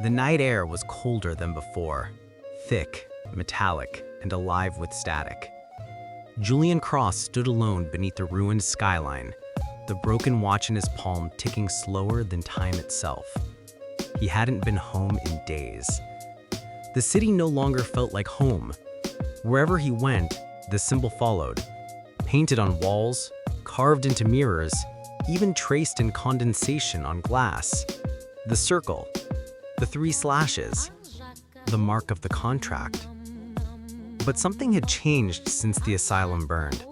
The night air was colder than before, thick, metallic, and alive with static. Julian Cross stood alone beneath the ruined skyline, the broken watch in his palm ticking slower than time itself. He hadn't been home in days. The city no longer felt like home. Wherever he went, the symbol followed, painted on walls, carved into mirrors, even traced in condensation on glass. The circle, the 3 slashes, the mark of the contract. But something had changed since the asylum burned.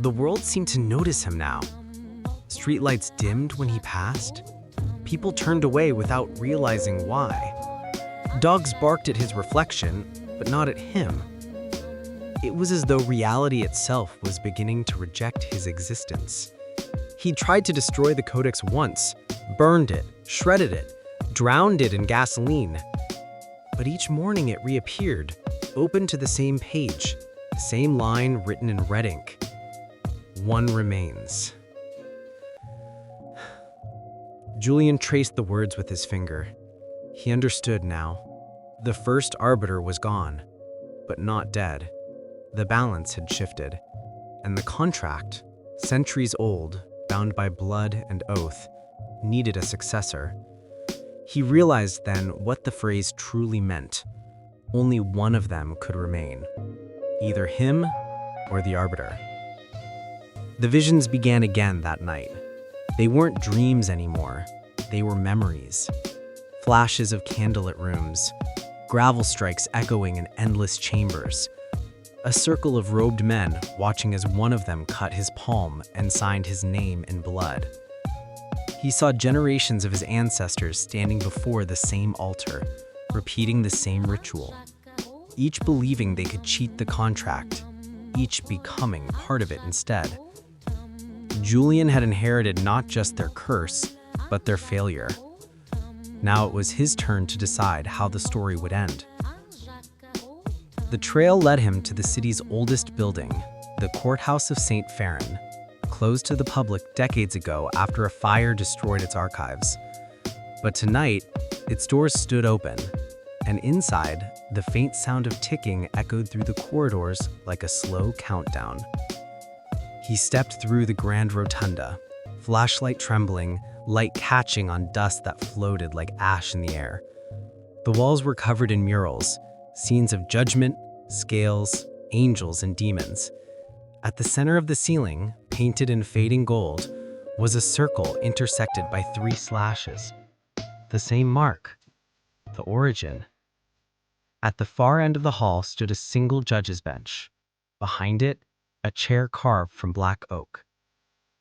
The world seemed to notice him now. Streetlights dimmed when he passed. People turned away without realizing why. Dogs barked at his reflection, but not at him. It was as though reality itself was beginning to reject his existence. He tried to destroy the codex once, burned it, shredded it, drowned it in gasoline. But each morning it reappeared, open to the same page, the same line written in red ink. One remains. Julian traced the words with his finger. He understood now. The first Arbiter was gone, but not dead. The balance had shifted, and the contract, centuries old, bound by blood and oath, needed a successor. He realized then what the phrase truly meant. Only one of them could remain, either him or the Arbiter. The visions began again that night. They weren't dreams anymore. They were memories. Flashes of candlelit rooms, gravel strikes echoing in endless chambers. A circle of robed men watching as one of them cut his palm and signed his name in blood. He saw generations of his ancestors standing before the same altar, repeating the same ritual, each believing they could cheat the contract, each becoming part of it instead. Julian had inherited not just their curse, but their failure. Now it was his turn to decide how the story would end. The trail led him to the city's oldest building, the Courthouse of St. Farron, closed to the public decades ago after a fire destroyed its archives. But tonight, its doors stood open, and inside, the faint sound of ticking echoed through the corridors like a slow countdown. He stepped through the grand rotunda, flashlight trembling, light catching on dust that floated like ash in the air. The walls were covered in murals, scenes of judgment, scales, angels, and demons. At the center of the ceiling, painted in fading gold, was a circle intersected by 3 slashes. The same mark, the origin. At the far end of the hall stood a single judge's bench. Behind it, a chair carved from black oak.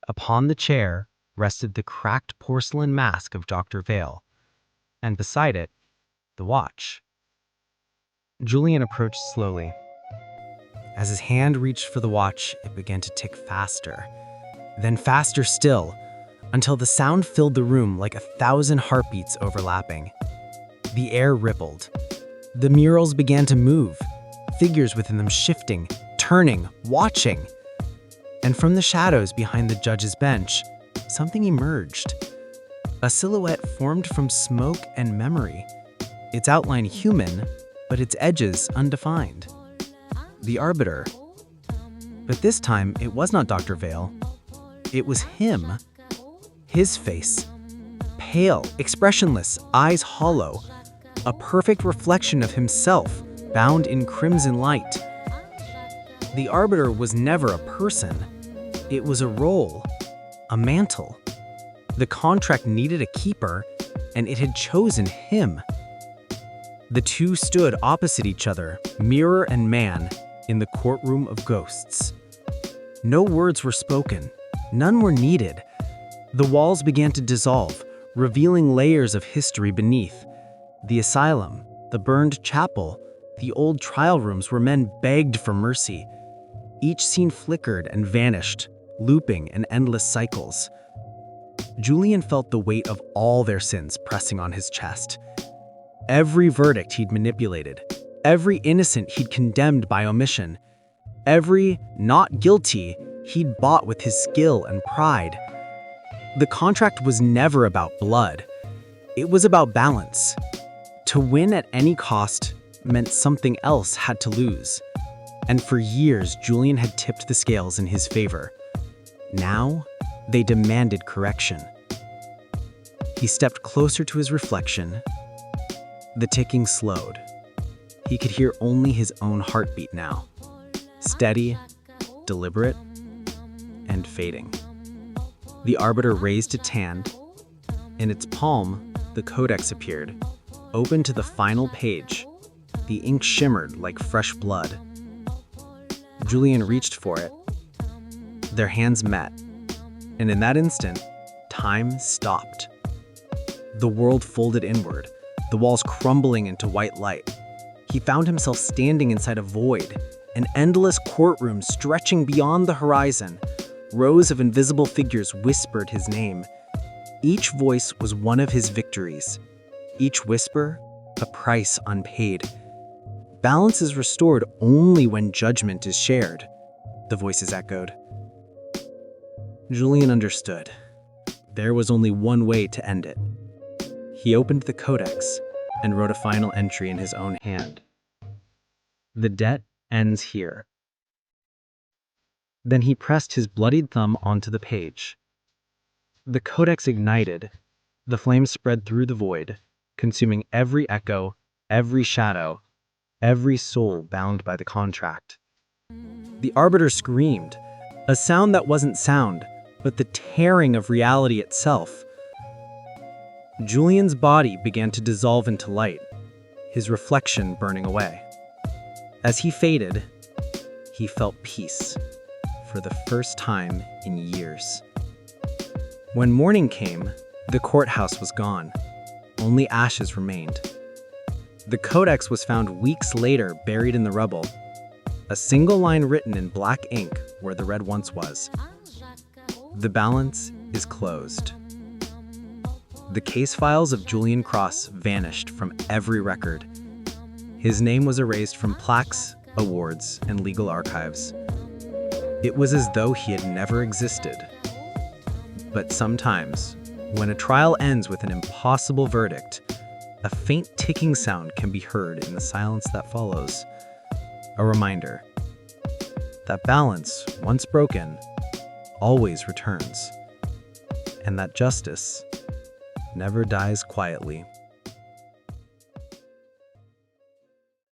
Upon the chair rested the cracked porcelain mask of Dr. Vale, and beside it, the watch. Julian approached slowly. As his hand reached for the watch, it began to tick faster, then faster still, until the sound filled the room like 1,000 heartbeats overlapping. The air rippled. The murals began to move, figures within them shifting, turning, watching. And from the shadows behind the judge's bench, something emerged. A silhouette formed from smoke and memory, its outline human, but its edges undefined. The Arbiter. But this time, it was not Dr. Vale. It was him. His face. Pale, expressionless, eyes hollow. A perfect reflection of himself, bound in crimson light. The Arbiter was never a person. It was a role, a mantle. The contract needed a keeper, and it had chosen him. The two stood opposite each other, mirror and man, in the courtroom of ghosts. No words were spoken. None were needed. The walls began to dissolve, revealing layers of history beneath. The asylum, the burned chapel, the old trial rooms where men begged for mercy. Each scene flickered and vanished, looping in endless cycles. Julian felt the weight of all their sins pressing on his chest. Every verdict he'd manipulated, every innocent he'd condemned by omission, every not guilty he'd bought with his skill and pride. The contract was never about blood. It was about balance. To win at any cost meant something else had to lose. And for years, Julian had tipped the scales in his favor. Now, they demanded correction. He stepped closer to his reflection. The ticking slowed. He could hear only his own heartbeat now. Steady, deliberate, and fading. The Arbiter raised its hand. In its palm, the codex appeared, open to the final page. The ink shimmered like fresh blood. Julian reached for it. Their hands met, and in that instant, time stopped. The world folded inward, the walls crumbling into white light. He found himself standing inside a void, an endless courtroom stretching beyond the horizon. Rows of invisible figures whispered his name. Each voice was one of his victories. Each whisper, a price unpaid. Balance is restored only when judgment is shared, the voices echoed. Julian understood. There was only one way to end it. He opened the codex and wrote a final entry in his own hand. The debt ends here. Then he pressed his bloodied thumb onto the page. The codex ignited. The flames spread through the void, consuming every echo, every shadow, every soul bound by the contract. The Arbiter screamed, a sound that wasn't sound, but the tearing of reality itself. Julian's body began to dissolve into light, his reflection burning away. As he faded, he felt peace for the first time in years. When morning came, the courthouse was gone. Only ashes remained. The codex was found weeks later buried in the rubble, a single line written in black ink where the red once was. The balance is closed. The case files of Julian Cross vanished from every record. His name was erased from plaques, awards, and legal archives. It was as though he had never existed. But sometimes, when a trial ends with an impossible verdict, a faint ticking sound can be heard in the silence that follows. A reminder that balance, once broken, always returns, and that justice never dies quietly.